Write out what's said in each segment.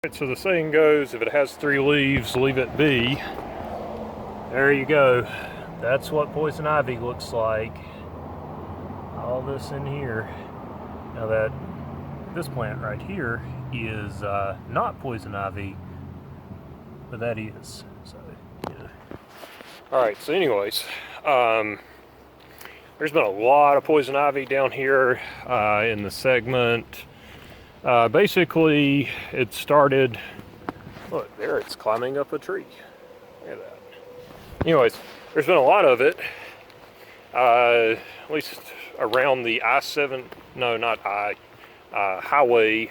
Right, so the saying goes, if it has 3 leaves, leave it be. There you go. That's what poison ivy looks like. All this in here. Now this plant right here is not poison ivy, but that is. So, yeah. All right. So, anyways, there's been a lot of poison ivy down here in the segment. Basically, it started. Look, there it's climbing up a tree. Look at that. Anyways, there's been a lot of it, at least around the I-7, no, not highway,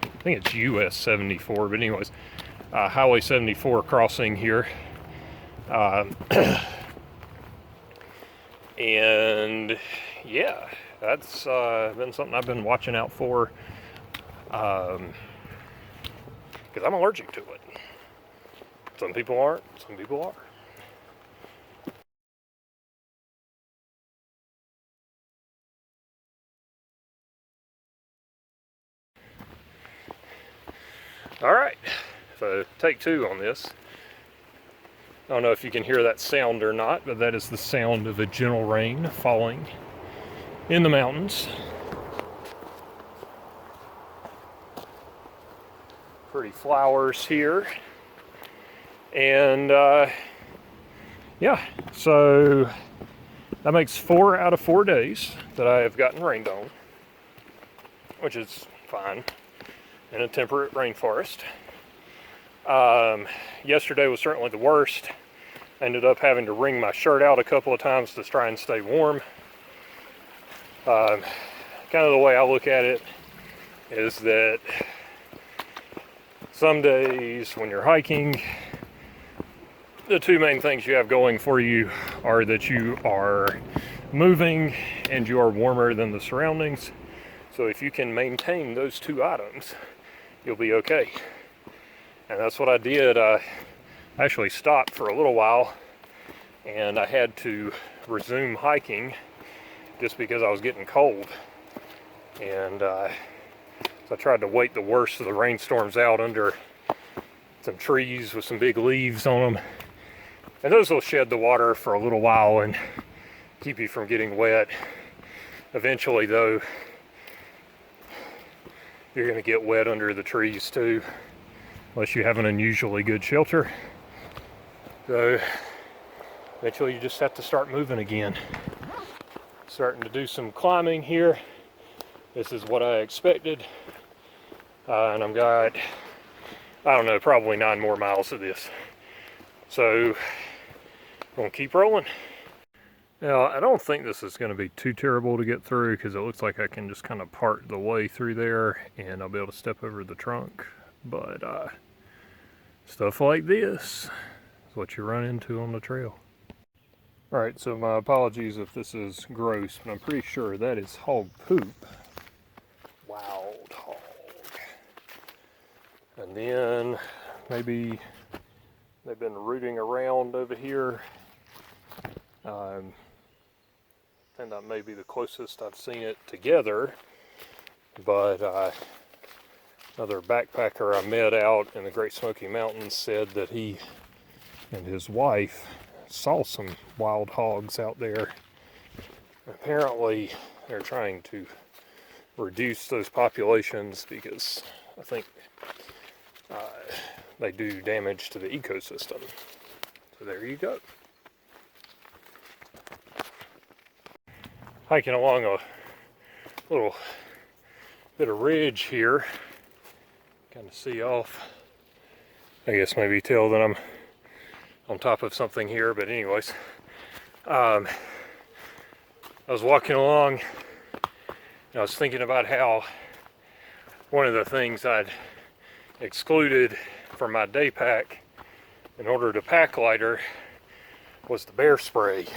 I think it's US 74, but anyways, Highway 74 crossing here. And yeah, that's been something I've been watching out for, because I'm allergic to it. Some people aren't, some people are. All right, so take 2 on this. I don't know if you can hear that sound or not, but that is the sound of a gentle rain falling in the mountains. Pretty flowers here. And yeah, so that makes 4 out of 4 days that I have gotten rained on, which is fine in a temperate rainforest. Yesterday was certainly the worst. I ended up having to wring my shirt out a couple of times to try and stay warm. Kind of the way I look at it is that some days when you're hiking, the 2 main things you have going for you are that you are moving and you are warmer than the surroundings. So if you can maintain those 2 items, you'll be okay. And that's what I did. I actually stopped for a little while and I had to resume hiking just because I was getting cold. And so I tried to wait the worst of the rainstorms out under some trees with some big leaves on them. And those will shed the water for a little while and keep you from getting wet. Eventually, though, you're going to get wet under the trees too, unless you have an unusually good shelter. So eventually you just have to start moving again. Starting to do some climbing here. This is what I expected. And I've got, I don't know, probably 9 more miles of this. So I'm gonna keep rolling. Now, I don't think this is going to be too terrible to get through because it looks like I can just kind of part the way through there and I'll be able to step over the trunk. But stuff like this is what you run into on the trail. Alright, so my apologies if this is gross, but I'm pretty sure that is hog poop. Wild hog. And then maybe they've been rooting around over here. I think that may be the closest I've seen it together, but another backpacker I met out in the Great Smoky Mountains said that he and his wife saw some wild hogs out there. Apparently they're trying to reduce those populations because I think they do damage to the ecosystem. So there you go. Hiking along a little bit of ridge here. Kind of see off. I guess maybe tell that I'm on top of something here, but anyways. I was walking along and I was thinking about how one of the things I'd excluded from my day pack in order to pack lighter was the bear spray.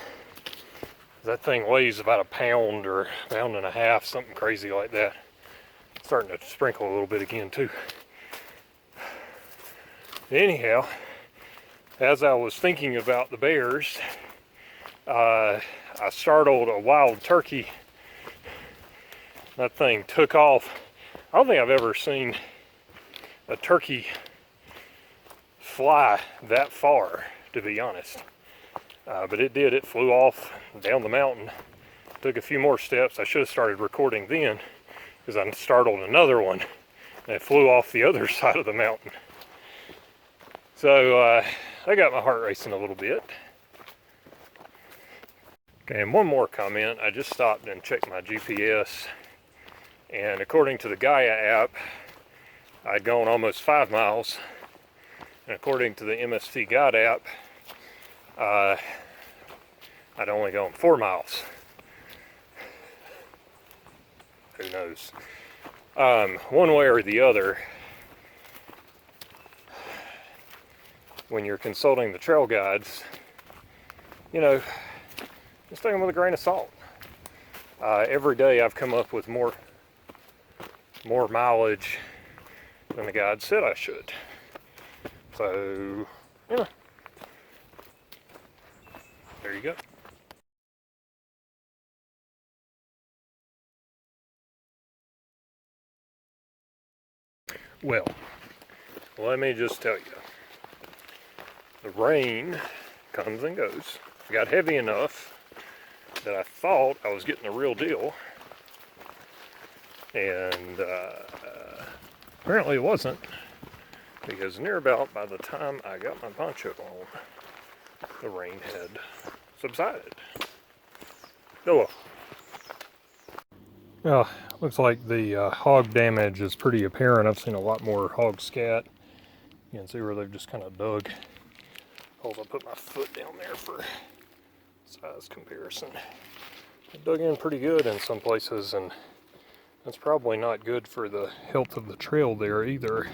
That thing weighs about a pound or a pound and a half, something crazy like that. It's starting to sprinkle a little bit again too. Anyhow, as I was thinking about the bears, I startled a wild turkey. That thing took off. I don't think I've ever seen a turkey fly that far, to be honest. But it did. It flew off down the mountain. Took a few more steps. I should have started recording then, because I startled another one, and it flew off the other side of the mountain. So I got my heart racing a little bit. Okay, and one more comment. I just stopped and checked my GPS, and according to the Gaia app, I'd gone almost 5 miles, and according to the MST Guide app, I'd only gone 4 miles. Who knows? One way or the other, when you're consulting the trail guides, you know, just take them with a grain of salt. Every day I've come up with more mileage than the guide said I should. So, yeah. There you go. Well, let me just tell you, the rain comes and goes. It got heavy enough that I thought I was getting the real deal, and apparently it wasn't, because near about by the time I got my poncho on, the rain had subsided. Oh well. Looks like the hog damage is pretty apparent. I've seen a lot more hog scat. You can see where they've just kind of dug. I'll put my foot down there for size comparison. They dug in pretty good in some places, and that's probably not good for the health of the trail there either.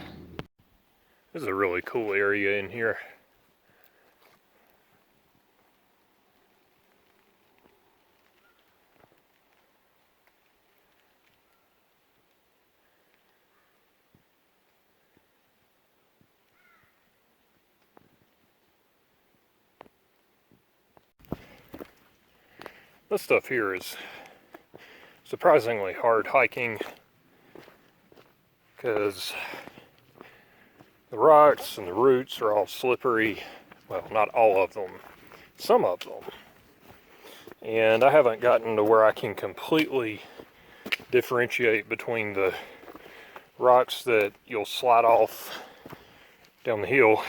This is a really cool area in here. This stuff here is surprisingly hard hiking, because the rocks and the roots are all slippery. Well, not all of them, some of them. And I haven't gotten to where I can completely differentiate between the rocks that you'll slide off down the hill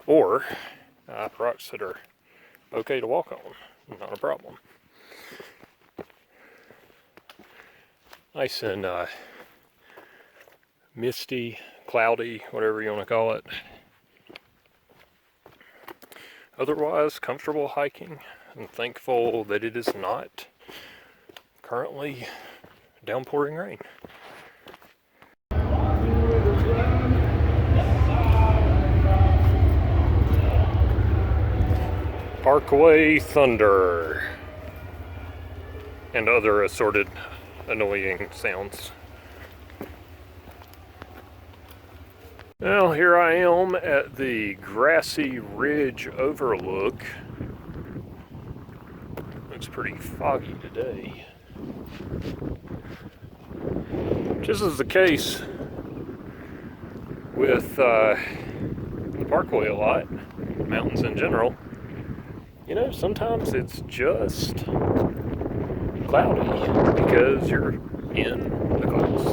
or rocks that are okay to walk on, not a problem. Nice and misty, cloudy, whatever you want to call it. Otherwise, comfortable hiking, and thankful that it is not currently downpouring rain. Parkway thunder and other assorted annoying sounds. Well, here I am at the Grassy Ridge Overlook. Looks pretty foggy today. Just as the case with the Parkway a lot, mountains in general, you know, sometimes it's just cloudy because you're in the clouds.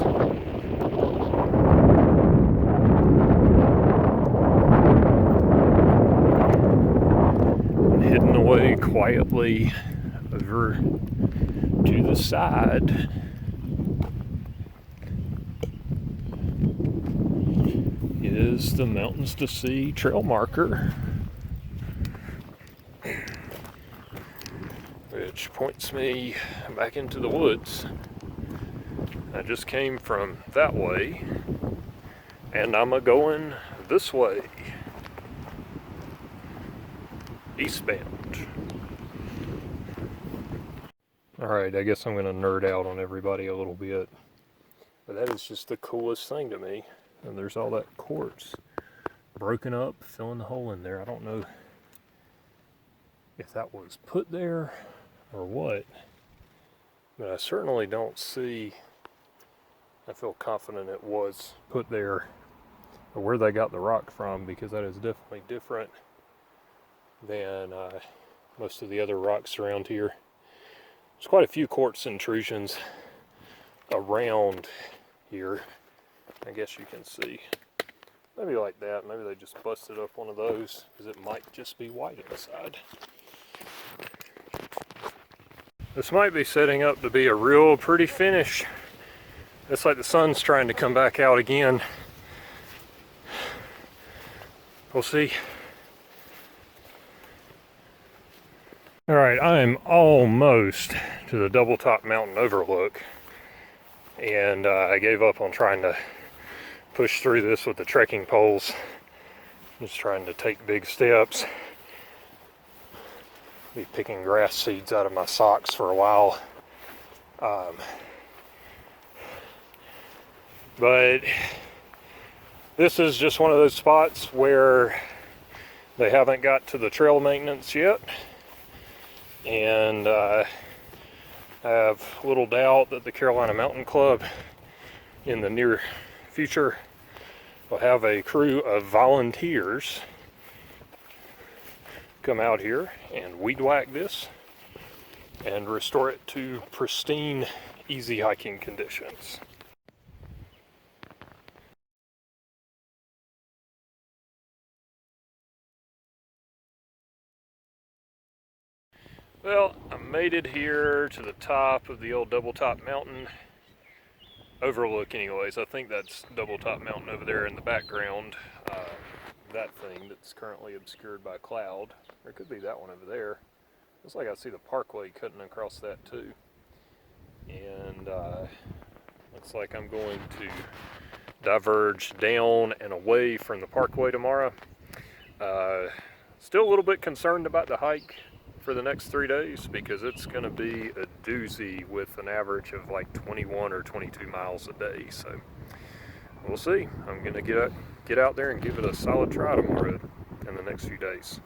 And hidden away quietly over to the side is the Mountains to Sea trail marker, which points me back into the woods. I just came from that way, and I'm a-going this way, eastbound. Alright, I guess I'm going to nerd out on everybody a little bit, but that is just the coolest thing to me. And there's all that quartz broken up, filling the hole in there. I don't know if that was put there or what, but I certainly don't see I feel confident it was put there, or where they got the rock from, because that is definitely different than most of the other rocks around here. There's quite a few quartz intrusions around here. I guess you can see. Maybe like that. Maybe they just busted up one of those, because it might just be white inside. This might be setting up to be a real pretty finish. It's like the sun's trying to come back out again. We'll see. All right, I am almost to the Double Top Mountain overlook, and I gave up on trying to push through this with the trekking poles. Just trying to take big steps. Be picking grass seeds out of my socks for a while. But this is just one of those spots where they haven't got to the trail maintenance yet, and I have little doubt that the Carolina Mountain Club in the near future will have a crew of volunteers come out here and weed whack this and restore it to pristine, easy hiking conditions. Well, I made it here to the top of the old Double Top Mountain overlook anyways. I think that's Double Top Mountain over there in the background. That thing that's currently obscured by cloud. Or it could be that one over there. Looks like I see the parkway cutting across that too. And looks like I'm going to diverge down and away from the parkway tomorrow. Still a little bit concerned about the hike for the next 3 days, because it's going to be a doozy with an average of like 21 or 22 miles a day. So we'll see. I'm going to get out there and give it a solid try tomorrow in the next few days.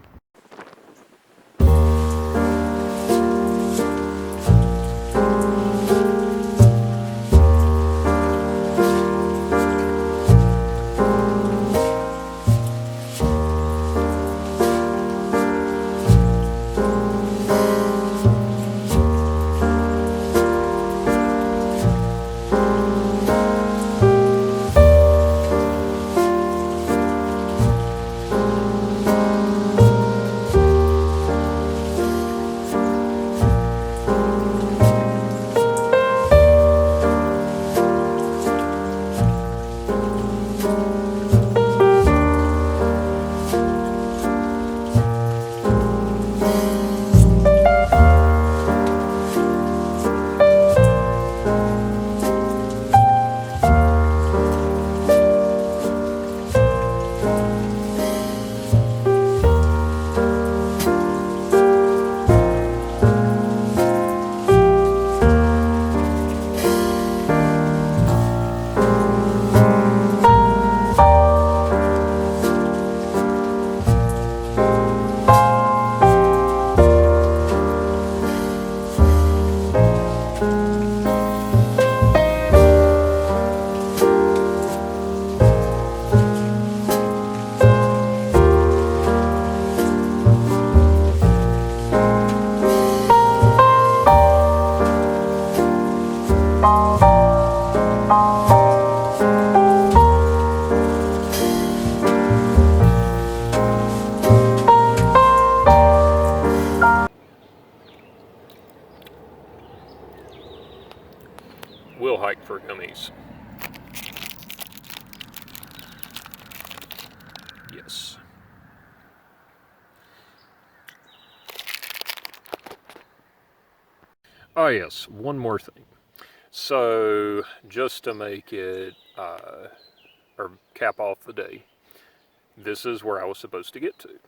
We'll hike for gummies. Yes. Oh yes, one more thing. So just to make it, or cap off the day, this is where I was supposed to get to.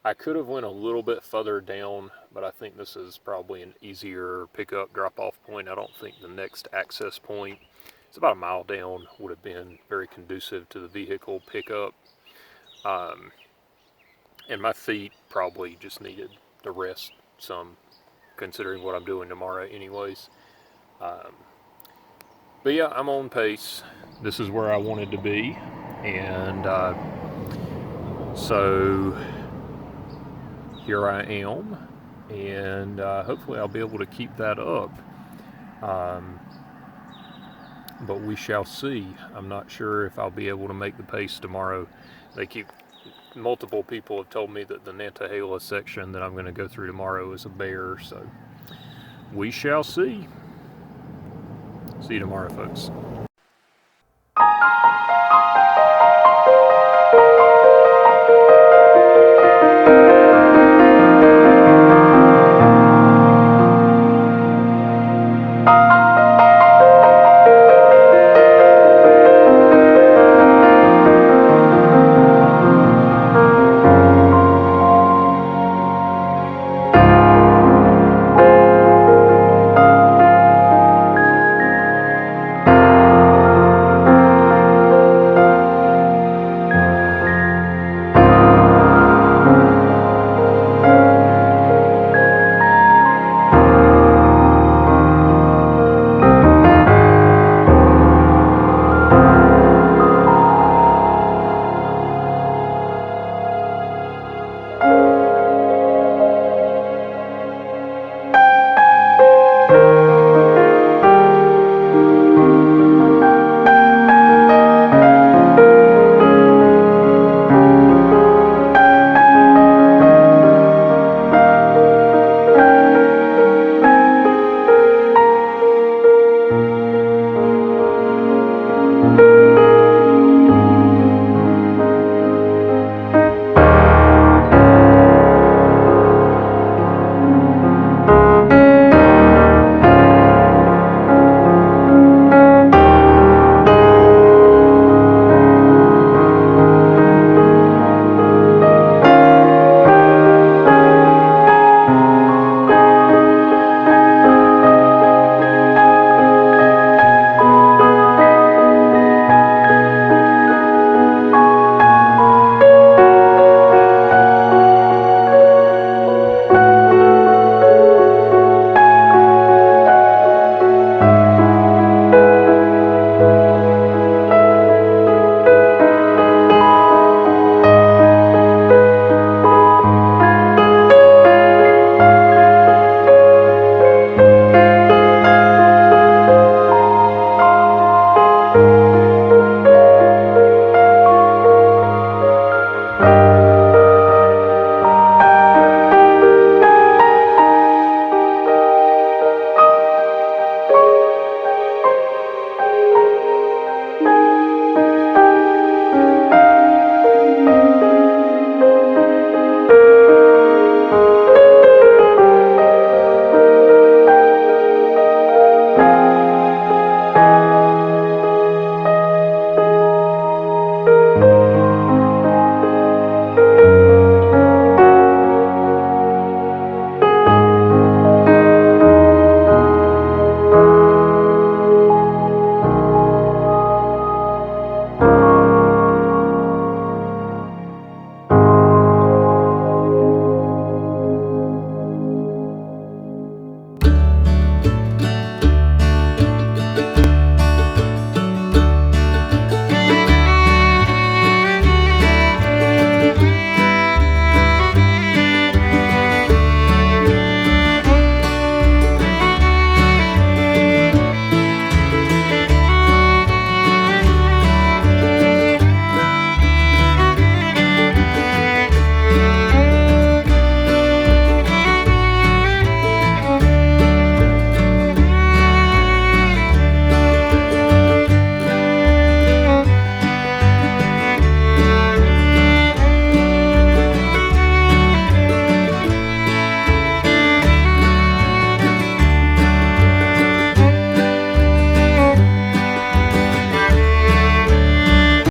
I could have went a little bit further down, but I think this is probably an easier pickup drop-off point. I don't think the next access point, it's about a mile down, would have been very conducive to the vehicle pickup. And my feet probably just needed to rest some, considering what I'm doing tomorrow anyways. But yeah, I'm on pace. This is where I wanted to be, and so here I am, and hopefully I'll be able to keep that up. But we shall see. I'm not sure if I'll be able to make the pace tomorrow. Multiple people have told me that the Nantahala section that I'm going to go through tomorrow is a bear, so we shall see. See you tomorrow, folks.